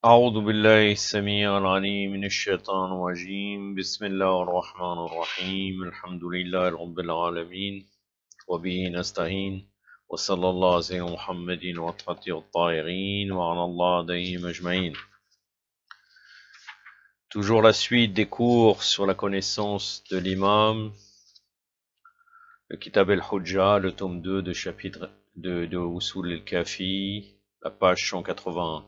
أعوذ بالله السميع العليم من الشيطان الرجيم بسم الله الرحمن الرحيم الحمد لله رب العالمين وبه نستعين وصلى الله على سيدنا محمد وطهة الطاهرين وعلى الله عليهم أجمعين. Toujours la suite des cours sur la connaissance de l'imam, le Kitab al-Hujja, le tome 2 de chapitre de Usul al-Kafi, la page 181.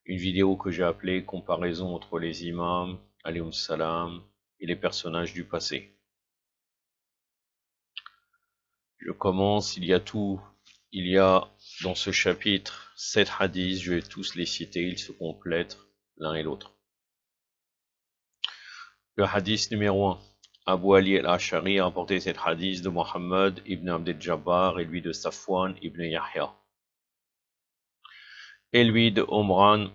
Une vidéo que j'ai appelée Comparaison entre les imams, alayhum salam, et les personnages du passé. Je commence, il y a dans ce chapitre 7 hadiths, je vais tous les citer, ils se complètent l'un et l'autre. Le hadith numéro 1. Abu Ali al-Ash'ari a rapporté cet hadith de Muhammad ibn Abd al-Jabbar et lui de Safwan ibn Yahya. Et lui de Omran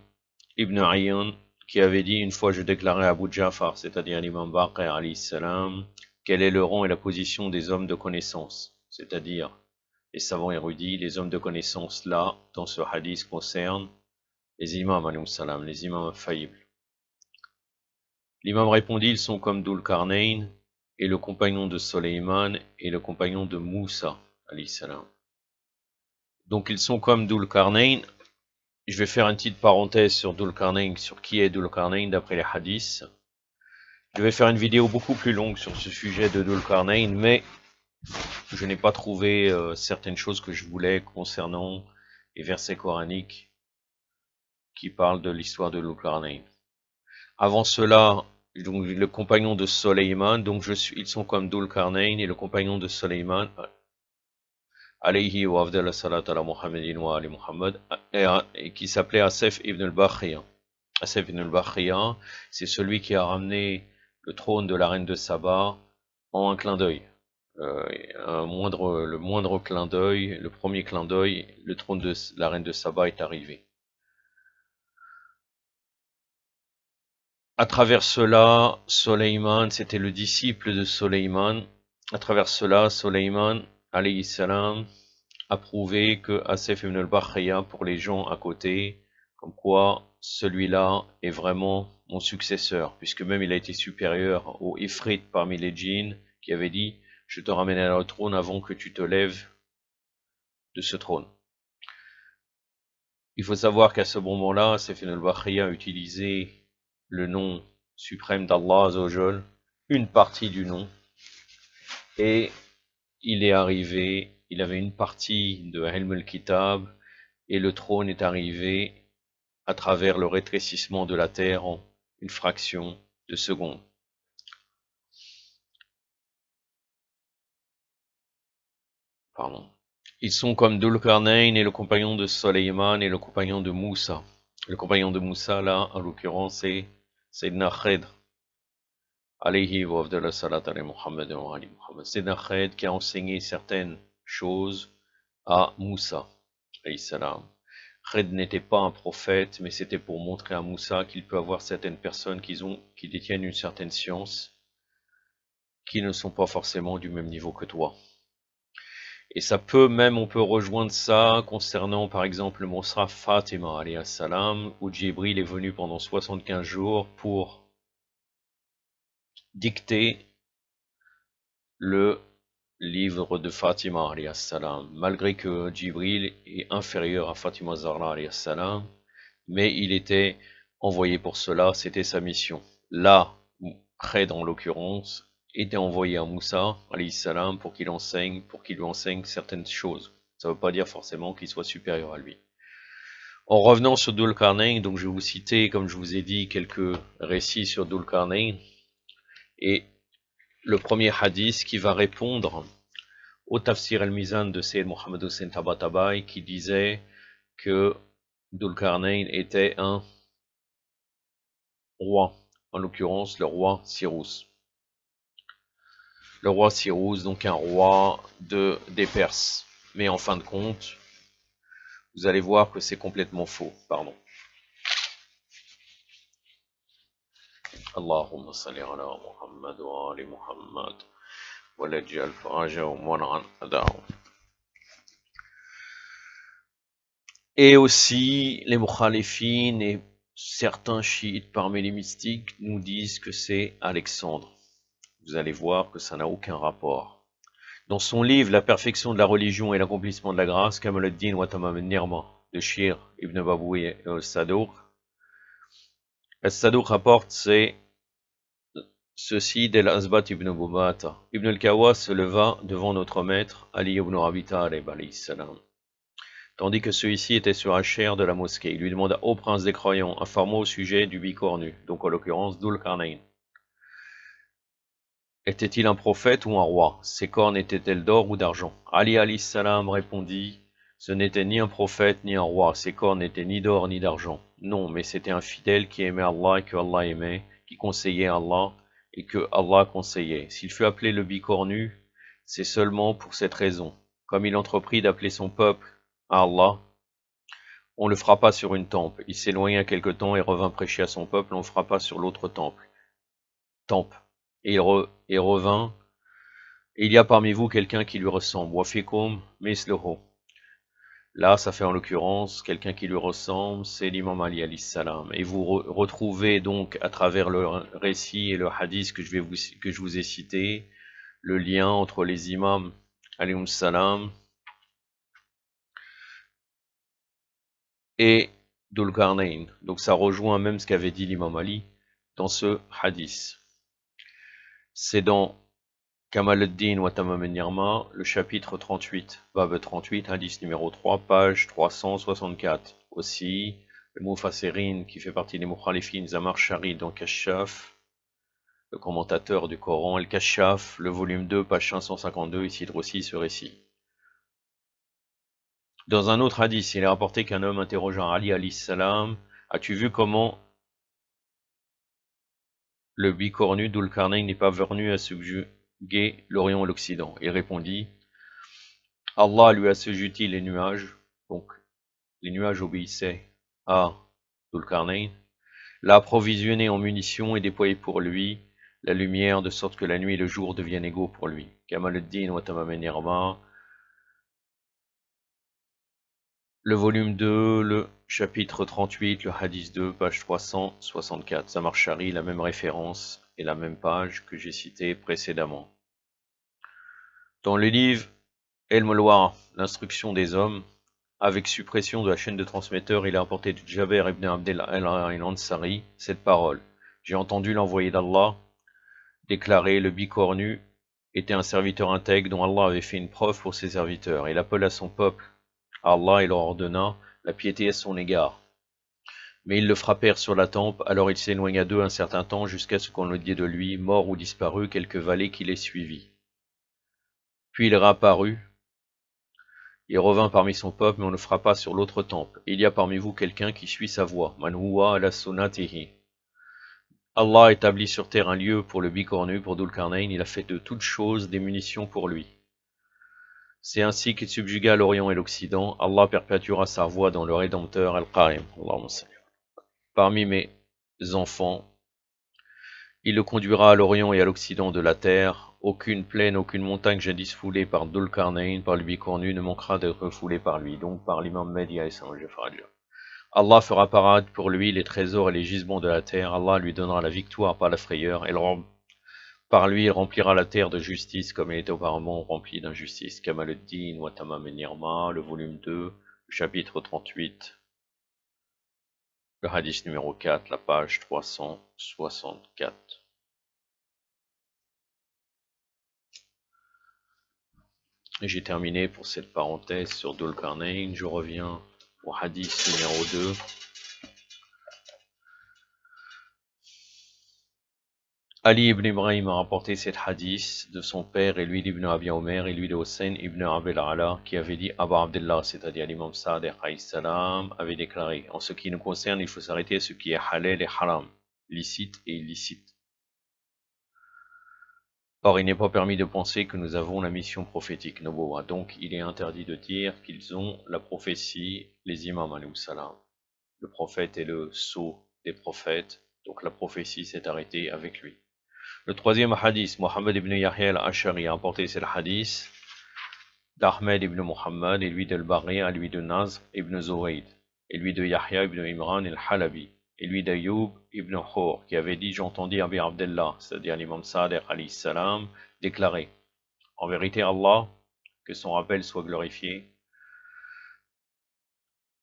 ibn Ayyan, qui avait dit une fois je déclarais à Abu Ja'far, c'est-à-dire l'imam Baqir alayhi salam, quel est le rang et la position des hommes de connaissance, c'est-à-dire les savants érudits, les hommes de connaissance là, dans ce hadith concerne les imams alayhi salam, les imams infaillibles. L'imam répondit, ils sont comme Dhul Qarnayn et le compagnon de Soleiman et le compagnon de Moussa alayhi salam. Donc ils sont comme Dhul Qarnayn. Je vais faire une petite parenthèse sur Dhul Qarnayn, sur qui est Dhul Qarnayn d'après les hadiths. Je vais faire une vidéo beaucoup plus longue sur ce sujet de Dhul Qarnayn, mais je n'ai pas trouvé certaines choses que je voulais concernant les versets coraniques qui parlent de l'histoire de Dhul Qarnayn. Avant cela, donc, le compagnon de Soleiman, donc ils sont comme Dhul Qarnayn et le compagnon de Soleiman, alayhi wa afdal salat ala Muhammadin wa ali Muhammad, et qui s'appelait Asef ibn al-Bakhriya. Asef ibn al-Bakhriya, c'est celui qui a ramené le trône de la reine de Saba en un clin d'œil. Le moindre clin d'œil, le premier clin d'œil, le trône de la reine de Saba est arrivé. À travers cela, Soleiman, c'était le disciple de Soleiman. À travers cela, Soleiman, alayhi salam, a prouvé que Asef ibn al-Bakhriya, pour les gens à côté, comme quoi celui-là est vraiment mon successeur, puisque même il a été supérieur au Ifrit parmi les djinns, qui avait dit « Je te ramènerai au trône avant que tu te lèves de ce trône ». Il faut savoir qu'à ce moment-là, Asef ibn al-Bakhriya a utilisé le nom suprême d'Allah Azzawajal, une partie du nom, et il est arrivé, il avait une partie de Ilm al-Kitab, et le trône est arrivé à travers le rétrécissement de la terre en une fraction de seconde. Pardon. Ils sont comme Dhul Qarnayn et le compagnon de Soleiman et le compagnon de Moussa. Le compagnon de Moussa, là, en l'occurrence, c'est Sayyidina Khidr, alayhi wa afdal salat ala Muhammad wa ali Muhammad. Sayyidina Khidr qui a enseigné certaines choses à Moussa, alayhi salam. Khidr n'était pas un prophète, mais c'était pour montrer à Moussa qu'il peut avoir certaines personnes qui détiennent une certaine science, qui ne sont pas forcément du même niveau que toi. Et ça peut même, on peut rejoindre ça concernant par exemple le Musraf Fatima alayhi salam, où Djibril est venu pendant 75 jours pour dicter le livre de Fatima alayhi salam, malgré que Djibril est inférieur à Fatima Zahra alayhi salam, mais il était envoyé pour cela, c'était sa mission. Là, Khidr en l'occurrence, était envoyé à Moussa alayhi salam pour qu'il lui enseigne certaines choses. Ça ne veut pas dire forcément qu'il soit supérieur à lui. En revenant sur Dhul Qarnayn, donc je vais vous citer, comme je vous ai dit, quelques récits sur Dhul Qarnayn, et le premier hadith qui va répondre au Tafsir al-Mizan de Sayyid Muhammad Hussein Tabatabai, qui disait que Dhul Qarnayn était un roi, en l'occurrence le roi Cyrus. Le roi Cyrus, donc un roi des Perses. Mais en fin de compte, vous allez voir que c'est complètement faux. Pardon. Allahumma salli ala Muhammad wa ali Muhammad wa laj'al farajahu man'an adahu. Et aussi les mukhalifines et certains chiites parmi les mystiques nous disent que c'est Alexandre. Vous allez voir que ça n'a aucun rapport. Dans son livre La perfection de la religion et l'accomplissement de la grâce, Kamal ad-Din wa Tamam al-Nirma de Shir ibn Baboui et al-Sadouk, al-Sadouk rapporte ceci d'El-Asbat ibn Boubata. Ibn al-Kawa se leva devant notre maître, Ali ibn Abi Talib, tandis que celui-ci était sur la chaire de la mosquée. Il lui demanda, ô prince des croyants, informe-moi au sujet du bicornu, donc en l'occurrence Dhul Qarnayn. Était-il un prophète ou un roi? Ses cornes étaient-elles d'or ou d'argent? Ali alayhi salam répondit, ce n'était ni un prophète ni un roi, ses cornes n'étaient ni d'or ni d'argent. Non, mais c'était un fidèle qui aimait Allah et que Allah aimait, qui conseillait Allah et que Allah conseillait. S'il fut appelé le bicornu, c'est seulement pour cette raison. Comme il entreprit d'appeler son peuple à Allah, on le frappa sur une tempe. Il s'éloigna quelque temps et revint prêcher à son peuple, on le frappa sur l'autre tempe. Et il revint, et il y a parmi vous quelqu'un qui lui ressemble. Wafikum misluhu. Là, ça fait en l'occurrence quelqu'un qui lui ressemble, c'est l'imam Ali alayhi salam. Et vous retrouvez donc à travers le récit et le hadith que je vous ai cité, le lien entre les imams alayhi salam et Dhul Qarnayn. Donc ça rejoint même ce qu'avait dit l'imam Ali dans ce hadith. C'est dans Kamal ad-Din wa Tamam al-Nirma, le chapitre 38, Bab 38, indice numéro 3, page 364. Aussi, le Mufassirin, qui fait partie des Mukhalifin, Zamar Shari dans Kashaf, le commentateur du Coran, El Kashaf, le volume 2, page 552, il cite aussi ce récit. Dans un autre hadith, il est rapporté qu'un homme interrogeant Ali alayhi salam, as-tu vu comment le bicornu Dhul Qarnayn n'est pas venu à subjuguer l'Orient et l'Occident? Il répondit, Allah lui assujettit les nuages, donc les nuages obéissaient à Dhul Qarnayn, l'a approvisionné en munitions et déployé pour lui la lumière, de sorte que la nuit et le jour deviennent égaux pour lui. Kamal ad-Din wa Tamam al-Nirma, le volume 2, le chapitre 38, le hadith 2, page 364. Zamar Shari, la même référence et la même page que j'ai citée précédemment. Dans le livre El-Mulwara, l'instruction des hommes, avec suppression de la chaîne de transmetteur, il a apporté de Jaber ibn Abdel al-Ansari cette parole. J'ai entendu l'envoyé d'Allah déclarer le bicornu était un serviteur intègre dont Allah avait fait une preuve pour ses serviteurs. Il appela son peuple à Allah et leur ordonna la piété à son égard. Mais ils le frappèrent sur la tempe, alors il s'éloigna d'eux un certain temps jusqu'à ce qu'on le dise de lui, mort ou disparu, quelques vallées qui les suivit. Puis il réapparut, il revint parmi son peuple, mais on le frappa sur l'autre temple. Il y a parmi vous quelqu'un qui suit sa voie. Man huwa ala sunnatihi. Allah établit sur terre un lieu pour le bicornu, pour Dhul Qarnayn, il a fait de toutes choses des munitions pour lui. C'est ainsi qu'il subjugua l'Orient et l'Occident. Allah perpétuera sa voie dans le Rédempteur Al-Qarim. Parmi mes enfants, il le conduira à l'Orient et à l'Occident de la terre. Aucune plaine, aucune montagne jadis foulée par Dhul Qarnayn, par le bicornu, ne manquera d'être foulée par lui, donc par l'imam Mahdi alayhi salam. Allah fera parade pour lui les trésors et les gisements de la terre. Allah lui donnera la victoire par la frayeur. Par lui, il remplira la terre de justice comme elle était auparavant remplie d'injustice. Kamal ad-Din wa Tamam al-Nirma, le volume 2, le chapitre 38, le hadith numéro 4, la page 364. J'ai terminé pour cette parenthèse sur Dhul Qarnayn. Je reviens au hadith numéro 2. Ali ibn Ibrahim a rapporté cet hadith de son père et lui d'Ibn Abi Omer et lui de Hussein ibn Abel Ala qui avait dit Aba Abdullah, c'est-à-dire l'imam Sa'd alayhi salam, avait déclaré: en ce qui nous concerne, il faut s'arrêter à ce qui est halal et haram, licite et illicite. Or, il n'est pas permis de penser que nous avons la mission prophétique, Noboa. Donc, il est interdit de dire qu'ils ont la prophétie, les imams alayhi salam. Le prophète est le sceau des prophètes, donc la prophétie s'est arrêtée avec lui. Le troisième hadith, Mohammed ibn Yahya al-Ashari a apporté ce hadith d'Ahmed ibn Muhammad et lui d'Al-Bari, à lui de Nazr ibn Zuwayd, et lui de Yahya ibn Imran al-Halabi. et lui d'Ayoub ibn Khor, qui avait dit, j'entendis Abi Abdullah, c'est-à-dire l'imam Sadiq alayhi salam, déclarer, en vérité Allah, que son rappel soit glorifié,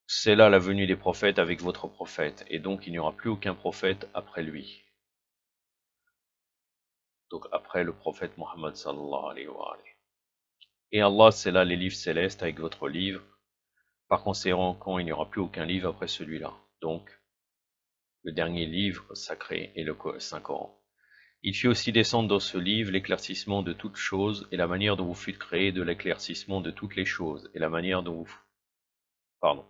c'est là la venue des prophètes avec votre prophète, et donc il n'y aura plus aucun prophète après lui. Donc après le prophète Mohammed sallallahu alayhi wa alayhi. Et Allah, c'est là les livres célestes avec votre livre. Par conséquent, il n'y aura plus aucun livre après celui-là. Donc, le dernier livre sacré est le Saint-Coran. Il fit aussi descendre dans ce livre l'éclaircissement de toutes choses et la manière dont vous fûtes créés de l'éclaircissement de toutes les choses et la manière dont vous... Pardon.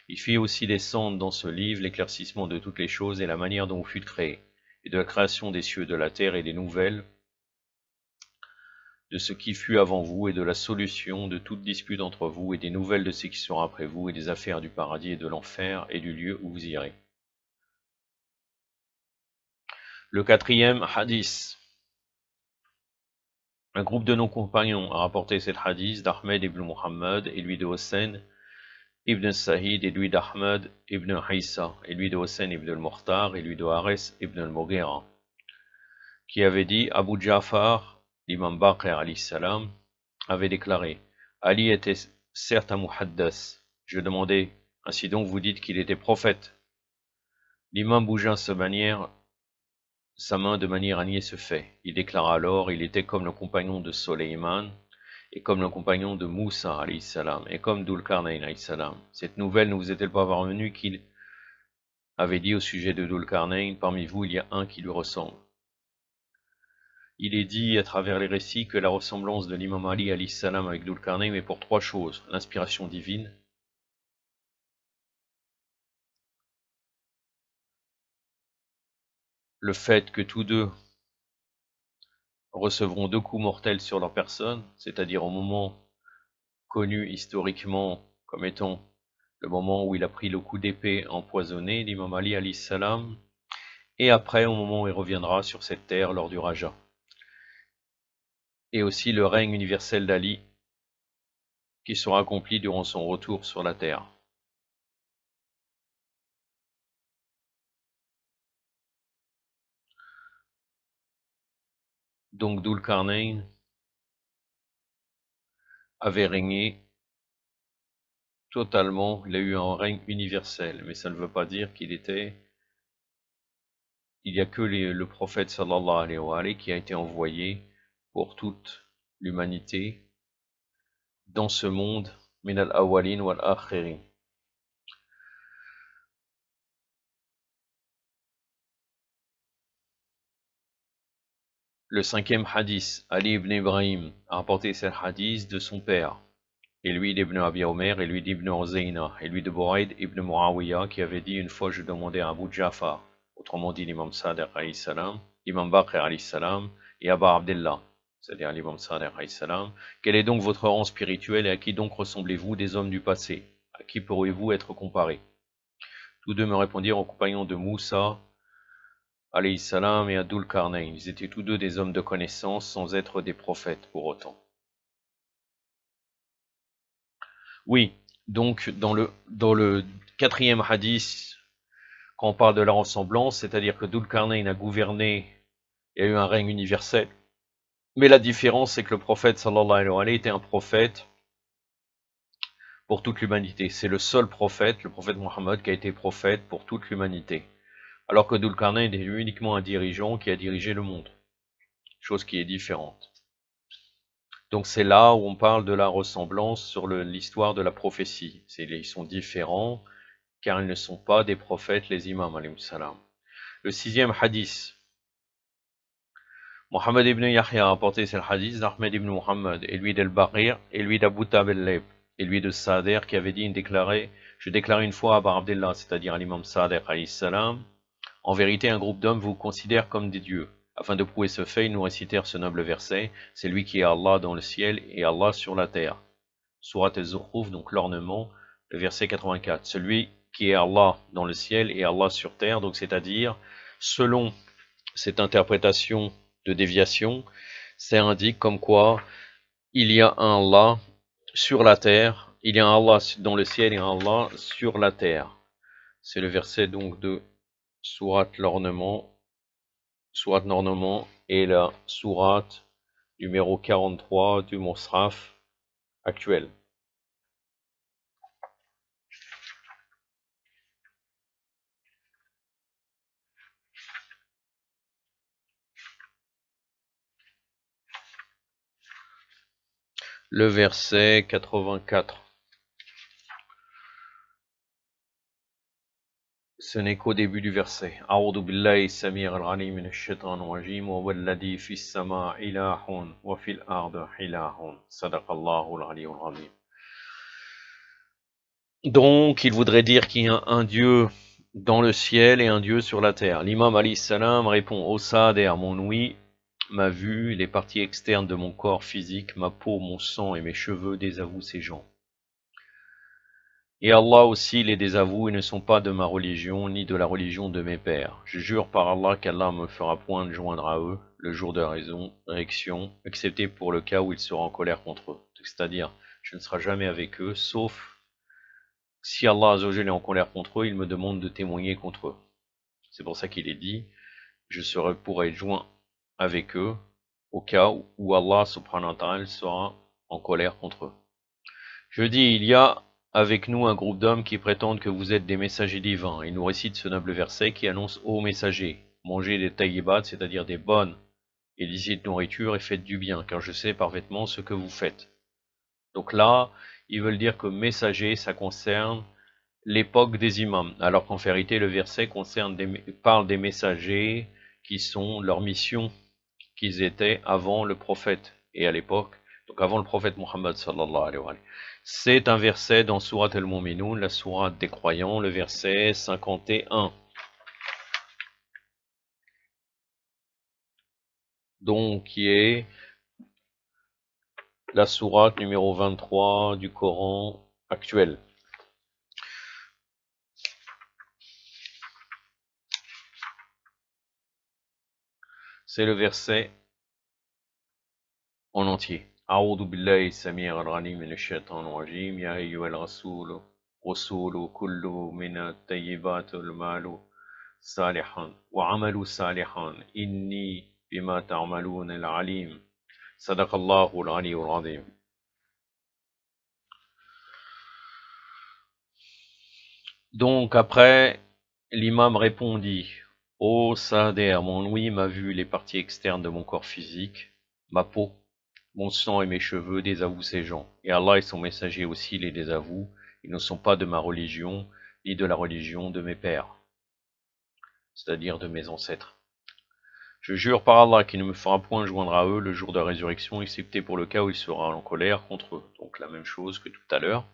Il fit aussi descendre dans ce livre l'éclaircissement de toutes les choses et la manière dont vous fûtes créés et de la création des cieux et de la terre et des nouvelles de ce qui fut avant vous et de la solution de toute dispute entre vous et des nouvelles de ce qui sera après vous et des affaires du paradis et de l'enfer et du lieu où vous irez. Le quatrième hadith. Un groupe de nos compagnons a rapporté cet hadith d'Ahmed ibn Muhammad et lui de Hossein ibn Sa'id et lui d'Ahmed ibn Haïssa et lui de Hossein ibn al-Mukhtar et lui de Haris ibn al-Mughira qui avait dit Abu Ja'far, l'imam Baqir alayhi salam, avait déclaré Ali était certes un muhaddas. Je demandais, ainsi donc vous dites qu'il était prophète. L'imam bougea sa main de manière à nier ce fait. Il déclara alors, il était comme le compagnon de Soleiman, et comme le compagnon de Moussa, alayhi salam, et comme Dul-Qarnayn, alayhi salam. Cette nouvelle ne vous est-elle pas parvenue qu'il avait dit au sujet de Dul-Qarnayn, parmi vous il y a un qui lui ressemble. Il est dit à travers les récits que la ressemblance de l'imam Ali alayhi salam avec Dul-Qarnayn est pour trois choses. L'inspiration divine, le fait que tous deux recevront deux coups mortels sur leur personne, c'est-à-dire au moment connu historiquement comme étant le moment où il a pris le coup d'épée empoisonné, l'imam Ali alayhi salam, et après au moment où il reviendra sur cette terre lors du Raja. Et aussi le règne universel d'Ali qui sera accompli durant son retour sur la terre. Donc Dul-Qarnayn avait régné totalement, il a eu un règne universel, mais ça ne veut pas dire qu'il était... Il n'y a que le prophète sallallahu alayhi wa alayhi qui a été envoyé pour toute l'humanité dans ce monde, min al-awwalin wal-akhirin. Le cinquième hadith, Ali ibn Ibrahim a rapporté ce hadith de son père, et lui d'Ibn Abi Omer, et lui d'Ibn Uzayna, et lui de Burayd ibn Muawiyah, qui avait dit une fois je demandais à Abu Ja'far, autrement dit l'imam Sadiq alayhi salam, l'imam Baqir alayhi salam, et Aba Abdullah, c'est-à-dire l'imam Sadiq alayhi salam, quel est donc votre rang spirituel et à qui donc ressemblez-vous des hommes du passé? À qui pourriez-vous être comparés? Tous deux me répondirent aux compagnons de Moussa, alayhi salam, et à Dul-Qarnayn. Ils étaient tous deux des hommes de connaissance sans être des prophètes pour autant. Oui, donc dans le quatrième hadith, quand on parle de la ressemblance, c'est-à-dire que Dul-Qarnayn a gouverné et a eu un règne universel. Mais la différence, c'est que le prophète sallallahu alayhi wa sallam était un prophète pour toute l'humanité. C'est le seul prophète, le prophète Mohammed, qui a été prophète pour toute l'humanité. Alors que Dul-Qarnayn est uniquement un dirigeant qui a dirigé le monde. Chose qui est différente. Donc c'est là où on parle de la ressemblance sur l'histoire de la prophétie. Ils sont différents car ils ne sont pas des prophètes, les imams, alayhi salam. Le sixième hadith. Mohammed ibn Yahya a apporté ce hadith d'Ahmed ibn Muhammad, et lui d'Al-Baqir, et lui d'Abu Tabelleb, et lui de Sader, qui avait dit, je déclarais une fois à Abu Abdullah, c'est-à-dire à l'imam Sader, alayhi salam, en vérité, un groupe d'hommes vous considère comme des dieux. Afin de prouver ce fait, ils nous récitèrent ce noble verset, c'est lui qui est Allah dans le ciel et Allah sur la terre. Surat al-Zukhruf, donc l'ornement, le verset 84. Celui qui est Allah dans le ciel et Allah sur terre, donc c'est-à-dire, selon cette interprétation de déviation, ça indique comme quoi il y a un Allah sur la terre, il y a un Allah dans le ciel et un Allah sur la terre. C'est le verset donc de sourate l'ornement et la sourate numéro 43 du Musraf actuel. Le verset 84. Ce n'est qu'au début du verset. A'udhu billahi samir al-alim minash shaitanir rajim wa walladhi fis sama'i ilahun wa fil ardi ilahun. Sadaqallahu al-aliyyul azim. Donc, il voudrait dire qu'il y a un Dieu dans le ciel et un Dieu sur la terre. L'imam alayhi salam répond: Ô Sader, mon ouïe, ma vue, les parties externes de mon corps physique, ma peau, mon sang et mes cheveux désavouent ces gens. Et Allah aussi les désavoue et ne sont pas de ma religion, ni de la religion de mes pères. Je jure par Allah qu'Allah me fera point de joindre à eux le jour de résurrection, excepté pour le cas où il sera en colère contre eux. C'est-à-dire, je ne serai jamais avec eux, sauf si Allah Azzawajal est en colère contre eux, il me demande de témoigner contre eux. C'est pour ça qu'il est dit, je pourrai être joint avec eux, au cas où Allah subhanahu wa ta'ala sera en colère contre eux. Je dis, il y a avec nous un groupe d'hommes qui prétendent que vous êtes des messagers divins. Ils nous récitent ce noble verset qui annonce: ô messagers, mangez des tayyibat, c'est-à-dire des bonnes et licites nourritures, et faites du bien, car je sais parfaitement ce que vous faites. Donc là, ils veulent dire que messager, ça concerne l'époque des imams, alors qu'en vérité, le verset parle des messagers qui sont leur mission qu'ils étaient avant le prophète et à l'époque, donc avant le prophète Muhammad sallallahu alayhi wa sallam. C'est un verset dans Surat al-Mu'minun, la sourate des croyants, le verset 51. Donc, qui est la sourate numéro 23 du Coran actuel. C'est le verset en entier. أعوذ بالله السميع العليم من الشيطان الرجيم يا أيها الرسول كل من الطيبات المال صالحا وعمل صالحا إني بما تعملون العليم صدق الله العلي العظيم. Donc après, l'imam répondit: Ô Sader, mon ouïe m'a vu les parties externes de mon corps physique, ma peau, mon sang et mes cheveux désavouent ces gens, et Allah et son messager aussi les désavouent. Ils ne sont pas de ma religion, ni de la religion de mes pères, c'est-à-dire de mes ancêtres. Je jure par Allah qu'il ne me fera point joindre à eux le jour de la résurrection, excepté pour le cas où il sera en colère contre eux. Donc la même chose que tout à l'heure.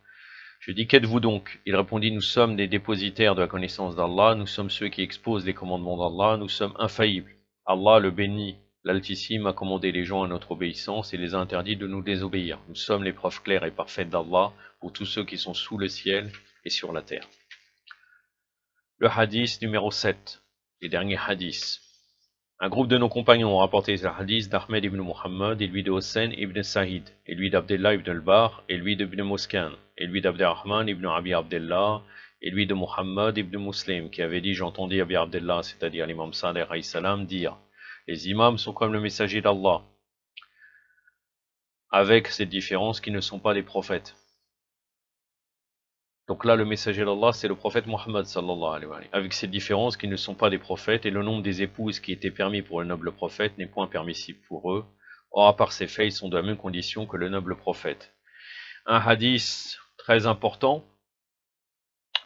Je dis: qu'êtes-vous donc? Il répondit: nous sommes des dépositaires de la connaissance d'Allah, nous sommes ceux qui exposent les commandements d'Allah, nous sommes infaillibles. Allah le béni, l'Altissime, a commandé les gens à notre obéissance et les a interdits de nous désobéir. Nous sommes les preuves claires et parfaites d'Allah pour tous ceux qui sont sous le ciel et sur la terre. Le hadith numéro 7, les derniers hadiths. Un groupe de nos compagnons ont rapporté ce hadith d'Ahmed ibn Muhammad, et lui de Hossein ibn Saïd, et lui d'Abdullah ibn al-Bar, et lui d'Ibn Muskan, et lui d'Abdurrahman ibn Abi Abdullah, et lui de Muhammad ibn Muslim, qui avait dit: j'entendis Abi Abdullah, c'est-à-dire l'imam Sadr alayhi salam, dire: les imams sont comme le messager d'Allah, avec cette différence qu'ils ne sont pas des prophètes. Donc là, le messager d'Allah, c'est le prophète Muhammad sallallahu alayhi wa sallam, avec cette différence qu'ils ne sont pas des prophètes, et le nombre des épouses qui était permis pour le noble prophète n'est point permissible pour eux. Or, à part ces faits, ils sont de la même condition que le noble prophète. Un hadith très important.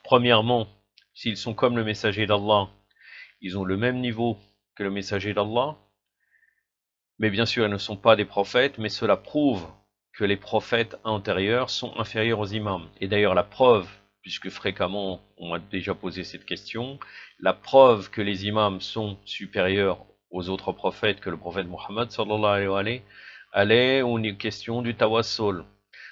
Premièrement, s'ils sont comme le messager d'Allah, ils ont le même niveau que le messager d'Allah. Mais bien sûr, ils ne sont pas des prophètes, mais cela prouve que les prophètes antérieurs sont inférieurs aux imams. Et d'ailleurs, la preuve, puisque fréquemment on m'a déjà posé cette question, la preuve que les imams sont supérieurs aux autres prophètes que le prophète Muhammad sallallahu alayhi wa sallam, elle est une question du tawassul.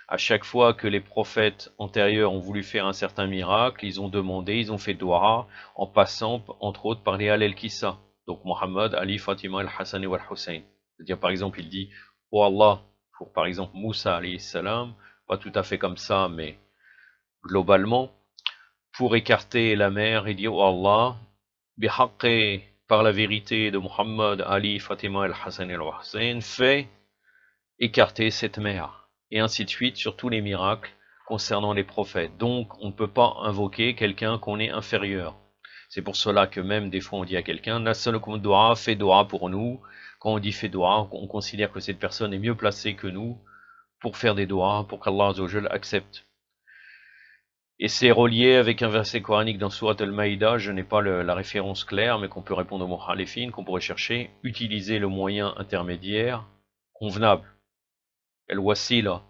À chaque fois que les prophètes antérieurs ont voulu faire un certain miracle, ils ont demandé, ils ont fait dua, en passant entre autres par les al-Kissa. Donc Muhammad, Ali, Fatima, al-Hassan et al-Hussein. C'est-à-dire, par exemple, il dit: oh Allah, pour par exemple Moussa alayhi salam, pas tout à fait comme ça, mais globalement, pour écarter la mer, il dit: oh Allah, bihaqqi, par la vérité de Muhammad, Ali, Fatima, al-Hassan et al-Hussein, fait écarter cette mère. Et ainsi de suite sur tous les miracles concernant les prophètes. Donc, on ne peut pas invoquer quelqu'un qu'on est inférieur. C'est pour cela que même des fois on dit à quelqu'un, Nas'alukum doua, fais doua pour nous. Quand on dit fais doua, on considère que cette personne est mieux placée que nous pour faire des doigts, pour qu'Allah Azzawajal accepte. Et c'est relié avec un verset coranique dans Surat al-Maïda, je n'ai pas la référence claire, mais qu'on peut répondre au muhalifin, qu'on pourrait chercher, utiliser le moyen intermédiaire convenable, el-wasila.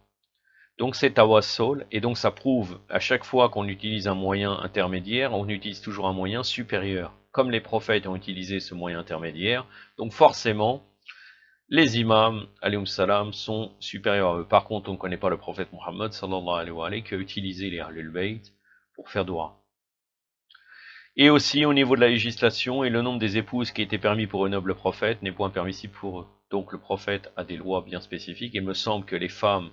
Donc c'est tawassul, et donc ça prouve, à chaque fois qu'on utilise un moyen intermédiaire, on utilise toujours un moyen supérieur. Comme les prophètes ont utilisé ce moyen intermédiaire, donc forcément, les imams, alayhim salam, sont supérieurs à eux. Par contre, on ne connaît pas le prophète Muhammad, sallallahu alayhi wa alayhi, qui a utilisé les Ahlul Bayt pour faire doua. Et aussi, au niveau de la législation, et le nombre des épouses qui étaient permis pour un noble prophète n'est point permissible pour eux. Donc le prophète a des lois bien spécifiques. Il me semble que les femmes,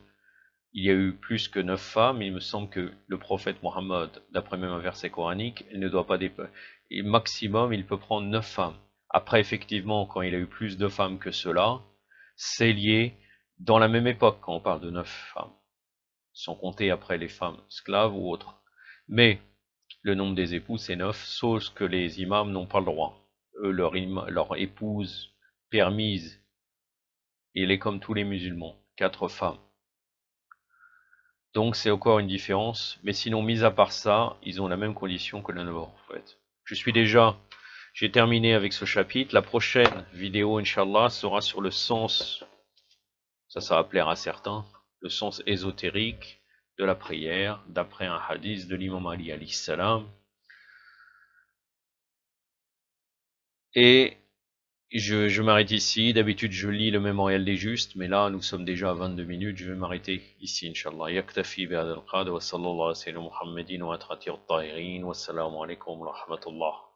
il y a eu plus que 9 femmes. Il me semble que le prophète Mohammed, d'après même un verset coranique, il ne doit pas dépasser. Maximum, il peut prendre 9 femmes. Après, effectivement, quand il a eu plus de femmes que cela, c'est lié dans la même époque, quand on parle de 9 femmes, sans compter après les femmes esclaves ou autres. Mais le nombre des époux, c'est 9, sauf que les imams n'ont pas le droit. Eux, leur épouse permise, il est comme tous les musulmans, 4 femmes. Donc c'est encore une différence, mais sinon, mis à part ça, ils ont la même condition que le noble prophète. J'ai terminé avec ce chapitre. La prochaine vidéo, Inch'Allah, sera sur le sens, ça va plaire à certains, le sens ésotérique de la prière, d'après un hadith de l'imam Ali alayhi salam. Et je m'arrête ici. D'habitude, je lis le mémorial des justes, mais là, nous sommes déjà à 22 minutes. Je vais m'arrêter ici, Inch'Allah. Yaktafi bihadha al-qadr wa sallallahu ala sayyidina Muhammadin wa atratir at-tahirin wa assalamu alaikum wa rahmatullah.